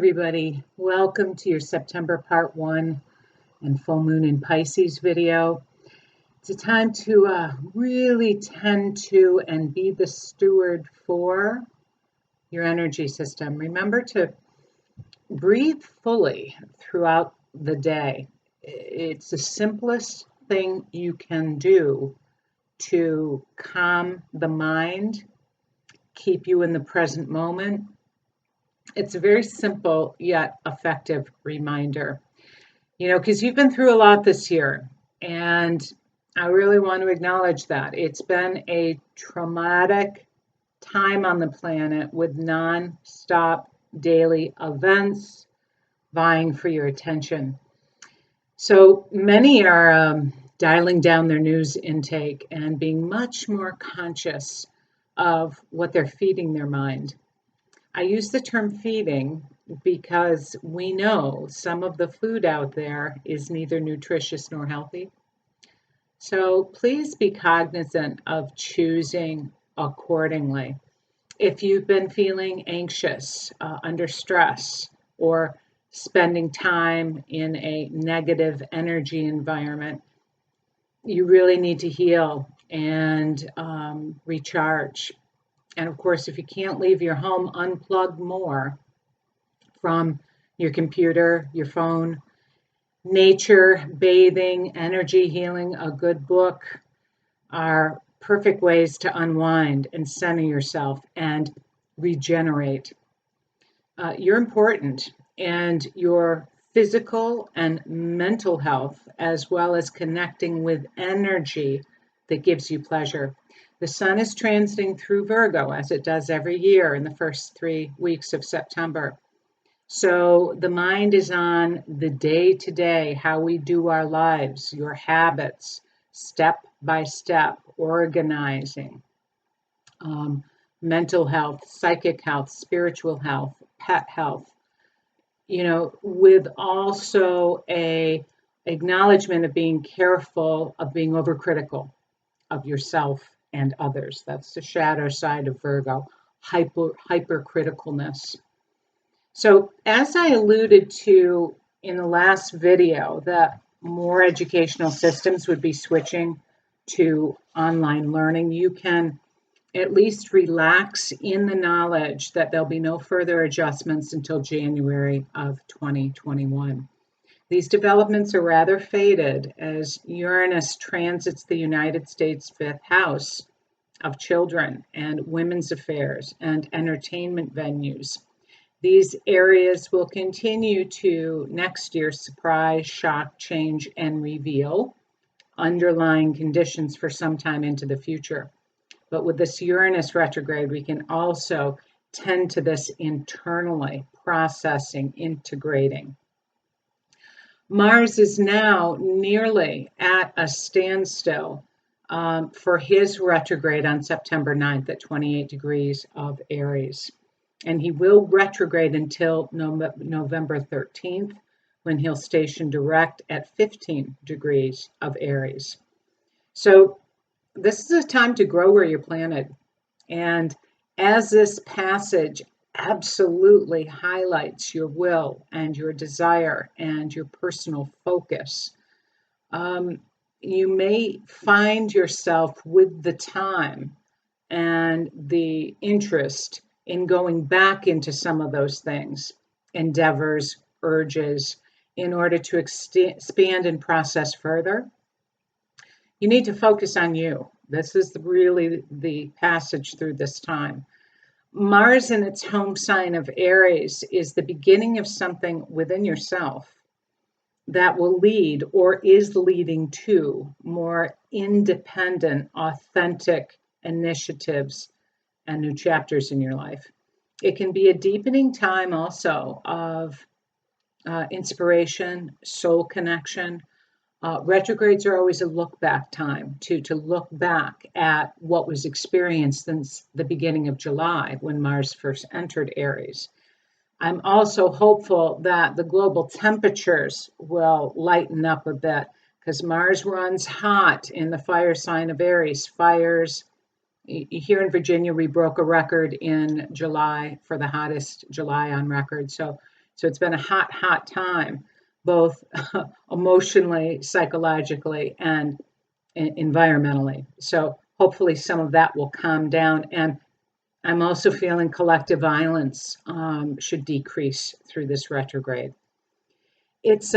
everybody. Welcome to your September Part 1 and Full Moon in Pisces video. It's a time to really tend to and be the steward for your energy system. Remember to breathe fully throughout the day. It's the simplest thing you can do to calm the mind, keep you in the present moment. It's a very simple yet effective reminder, because you've been through a lot this year, and I really want to acknowledge that. It's been a traumatic time on the planet with non-stop daily events vying for your attention. So many are dialing down their news intake and being much more conscious of what they're feeding their mind. I use the term feeding because we know some of the food out there is neither nutritious nor healthy. So please be cognizant of choosing accordingly. If you've been feeling anxious, under stress, or spending time in a negative energy environment, you really need to heal and recharge. And of course, if you can't leave your home, unplug more from your computer, your phone. Nature, bathing, energy healing, a good book are perfect ways to unwind and center yourself and regenerate. You're important, and your physical and mental health, as well as connecting with energy that gives you pleasure. The sun is transiting through Virgo, as it does every year in the first 3 weeks of September. So the mind is on the day-to-day, how we do our lives, your habits, step by step, organizing, mental health, psychic health, spiritual health, pet health, with also a acknowledgement of being careful of being overcritical of yourself and others. That's the shadow side of Virgo, hypercriticalness. So as I alluded to in the last video, that more educational systems would be switching to online learning, you can at least relax in the knowledge that there'll be no further adjustments until January of 2021. These developments are rather faded as Uranus transits the United States' fifth house of children and women's affairs and entertainment venues. These areas will continue to next year surprise, shock, change, and reveal underlying conditions for some time into the future. But with this Uranus retrograde, we can also tend to this internally, processing, integrating. Mars is now nearly at a standstill for his retrograde on September 9th at 28 degrees of Aries. And he will retrograde until November 13th, when he'll station direct at 15 degrees of Aries. So this is a time to grow where you're planted. And as this passage absolutely highlights your will and your desire and your personal focus, you may find yourself with the time and the interest in going back into some of those things, endeavors, urges, in order to expand and process further. You need to focus on you. This is really the passage through this time. Mars in its home sign of Aries is the beginning of something within yourself that will lead or is leading to more independent, authentic initiatives and new chapters in your life. It can be a deepening time also of inspiration, soul connection. Retrogrades are always a look back time to look back at what was experienced since the beginning of July when Mars first entered Aries. I'm also hopeful that the global temperatures will lighten up a bit because Mars runs hot in the fire sign of Aries. Fires, here in Virginia, we broke a record in July for the hottest July on record. So So it's been a hot, hot time, both emotionally, psychologically, and environmentally. So hopefully some of that will calm down. And I'm also feeling collective violence should decrease through this retrograde. It's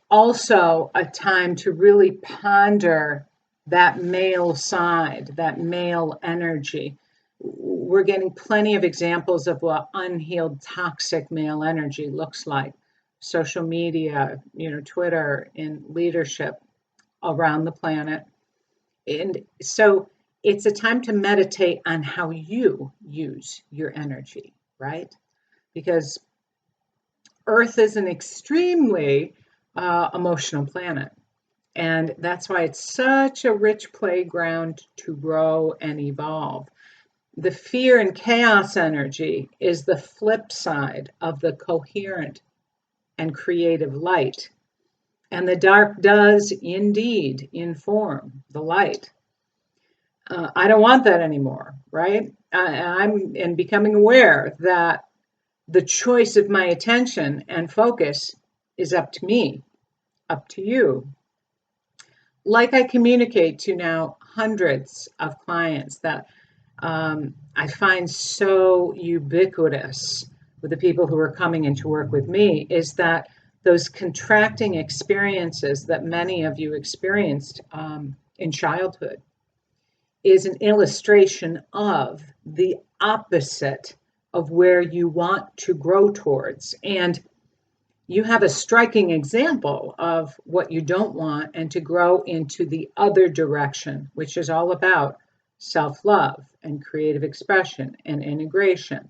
also a time to really ponder that male side, that male energy. We're getting plenty of examples of what unhealed toxic male energy looks like. Social media, Twitter, in leadership around the planet. And so it's a time to meditate on how you use your energy, right? Because Earth is an extremely emotional planet. And that's why it's such a rich playground to grow and evolve. The fear and chaos energy is the flip side of the coherent and creative light. And the dark does indeed inform the light. I don't want that anymore, right? I'm becoming aware that the choice of my attention and focus is up to me, up to you. Like I communicate to now hundreds of clients that I find so ubiquitous with the people who are coming in to work with me, is that those contracting experiences that many of you experienced in childhood is an illustration of the opposite of where you want to grow towards. And you have a striking example of what you don't want and to grow into the other direction, which is all about self-love and creative expression and integration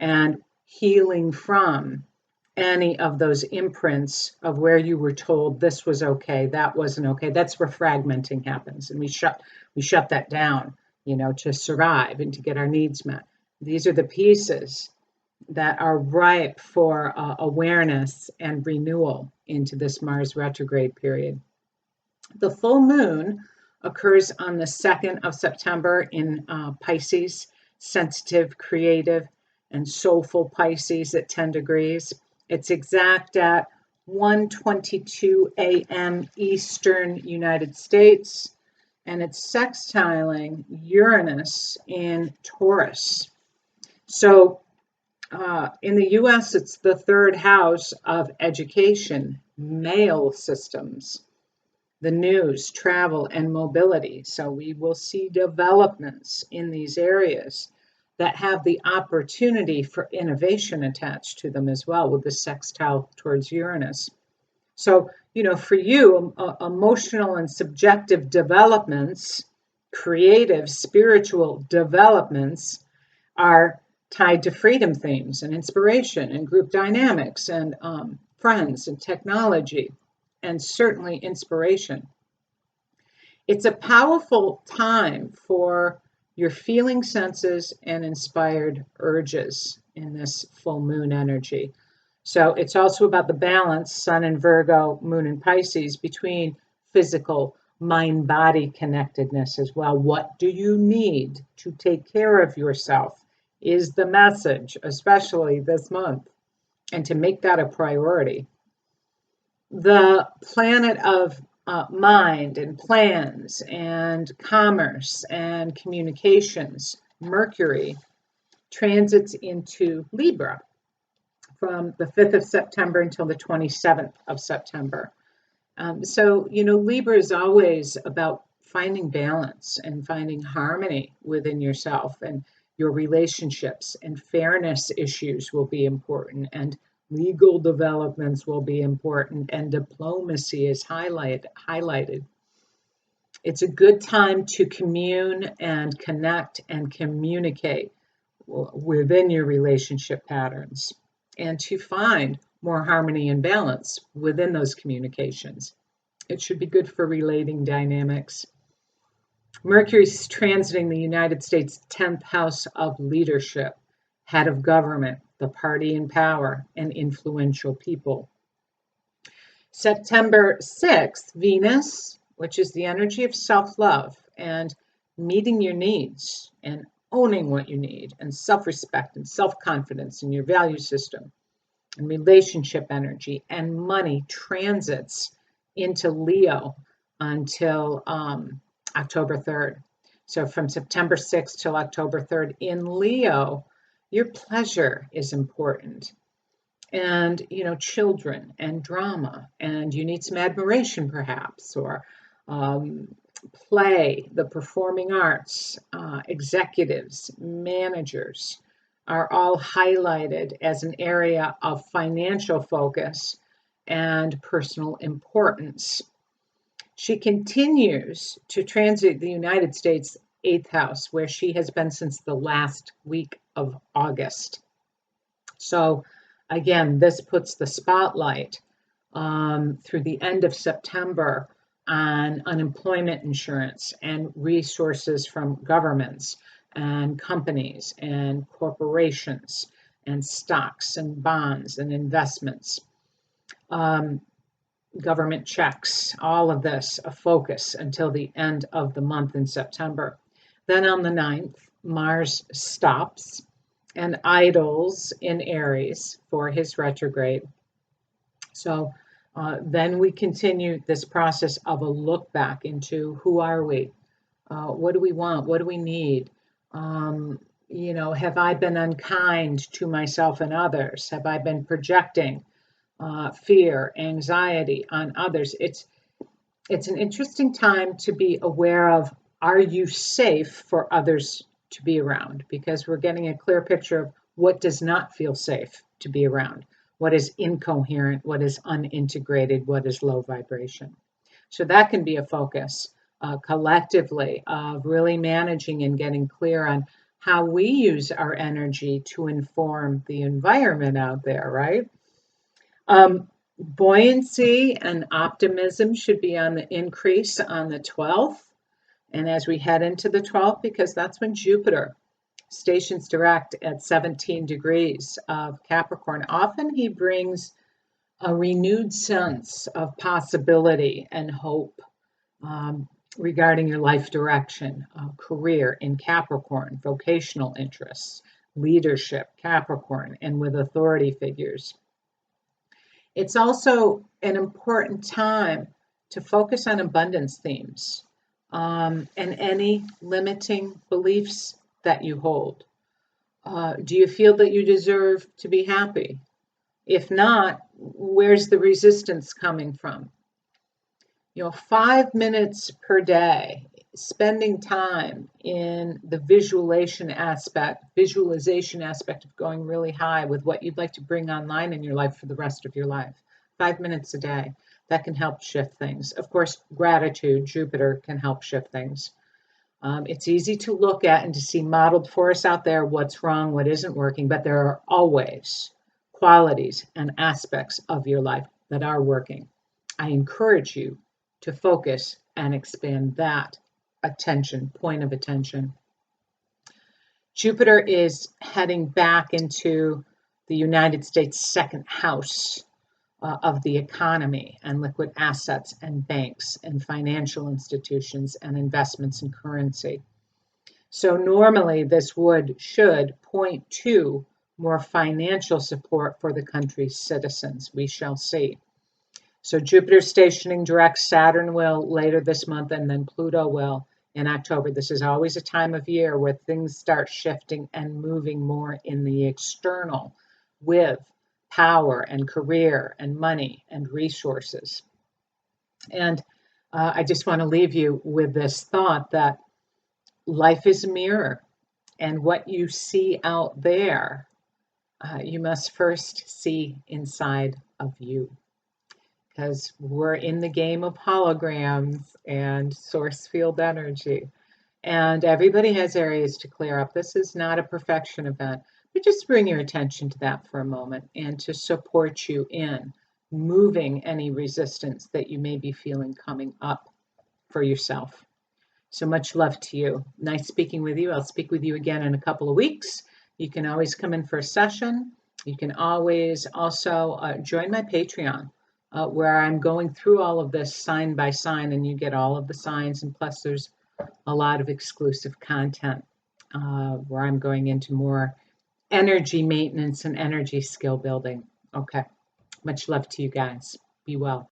and healing from any of those imprints of where you were told this was okay, that wasn't okay. That's where fragmenting happens, and we shut that down, to survive and to get our needs met. These are the pieces that are ripe for awareness and renewal into this Mars retrograde period. The full moon occurs on the 2nd of September in Pisces, sensitive, creative, and soulful Pisces at 10 degrees. It's exact at 1:22 a.m. Eastern United States, and it's sextiling Uranus in Taurus. So in the US, it's the 3rd house of education, mail systems, the news, travel, and mobility. So we will see developments in these areas that have the opportunity for innovation attached to them as well, with the sextile towards Uranus. So, for you, emotional and subjective developments, creative, spiritual developments are tied to freedom themes and inspiration and group dynamics and friends and technology, and certainly inspiration. It's a powerful time for your feeling senses and inspired urges in this full moon energy. So it's also about the balance, Sun in Virgo, Moon in Pisces, between physical, mind-body connectedness as well. What do you need to take care of yourself is the message, especially this month, and to make that a priority. The planet of mind and plans and commerce and communications, Mercury, transits into Libra from the 5th of September until the 27th of September. So, Libra is always about finding balance and finding harmony within yourself, and your relationships and fairness issues will be important, and legal developments will be important, and diplomacy is highlighted. It's a good time to commune and connect and communicate within your relationship patterns, and to find more harmony and balance within those communications. It should be good for relating dynamics. Mercury's transiting the United States 10th house of leadership, head of government, the party in power, and influential people. September 6th, Venus, which is the energy of self-love and meeting your needs and owning what you need, and self-respect and self-confidence in your value system. and relationship energy and money transits into Leo until October 3rd. So from September 6th till October 3rd in Leo, your pleasure is important. And, children and drama, and you need some admiration perhaps, or play, the performing arts, executives, managers are all highlighted as an area of financial focus and personal importance. She continues to transit the United States 8th house, where she has been since the last week of August. So again, this puts the spotlight through the end of September on unemployment insurance and resources from governments and companies and corporations and stocks and bonds and investments, government checks, all of this a focus until the end of the month in September. Then on the 9th, Mars stops and idles in Aries for his retrograde. So then we continue this process of a look back into who are we? What do we want? What do we need? Have I been unkind to myself and others? Have I been projecting fear, anxiety on others? It's an interesting time to be aware of, are you safe for others to be around? Because we're getting a clear picture of what does not feel safe to be around, what is incoherent, what is unintegrated, what is low vibration. So that can be a focus collectively of really managing and getting clear on how we use our energy to inform the environment out there, right? Buoyancy and optimism should be on the increase on the 12th. And as we head into the 12th, because that's when Jupiter stations direct at 17 degrees of Capricorn, often he brings a renewed sense of possibility and hope regarding your life direction, career in Capricorn, vocational interests, leadership, Capricorn, and with authority figures. It's also an important time to focus on abundance themes and any limiting beliefs that you hold. Do you feel that you deserve to be happy? If not, where's the resistance coming from? 5 minutes per day, spending time in the visualization aspect of going really high with what you'd like to bring online in your life for the rest of your life. 5 minutes a day, that can help shift things. Of course, gratitude, Jupiter, can help shift things. It's easy to look at and to see modeled for us out there what's wrong, what isn't working, but there are always qualities and aspects of your life that are working. I encourage you to focus and expand that point of attention. Jupiter is heading back into the United States' second house of the economy and liquid assets and banks and financial institutions and investments in currency. So normally this should point to more financial support for the country's citizens. We shall see. So Jupiter stationing direct, Saturn will later this month, and then Pluto will in October. This is always a time of year where things start shifting and moving more in the external with power and career and money and resources. And I just want to leave you with this thought that life is a mirror, and what you see out there, you must first see inside of you. Because we're in the game of holograms and source field energy. And everybody has areas to clear up. This is not a perfection event, but just bring your attention to that for a moment and to support you in moving any resistance that you may be feeling coming up for yourself. So much love to you. Nice speaking with you. I'll speak with you again in a couple of weeks. You can always come in for a session. You can always also join my Patreon. Where I'm going through all of this sign by sign, and you get all of the signs, and plus there's a lot of exclusive content where I'm going into more energy maintenance and energy skill building. Okay. Much love to you guys. Be well.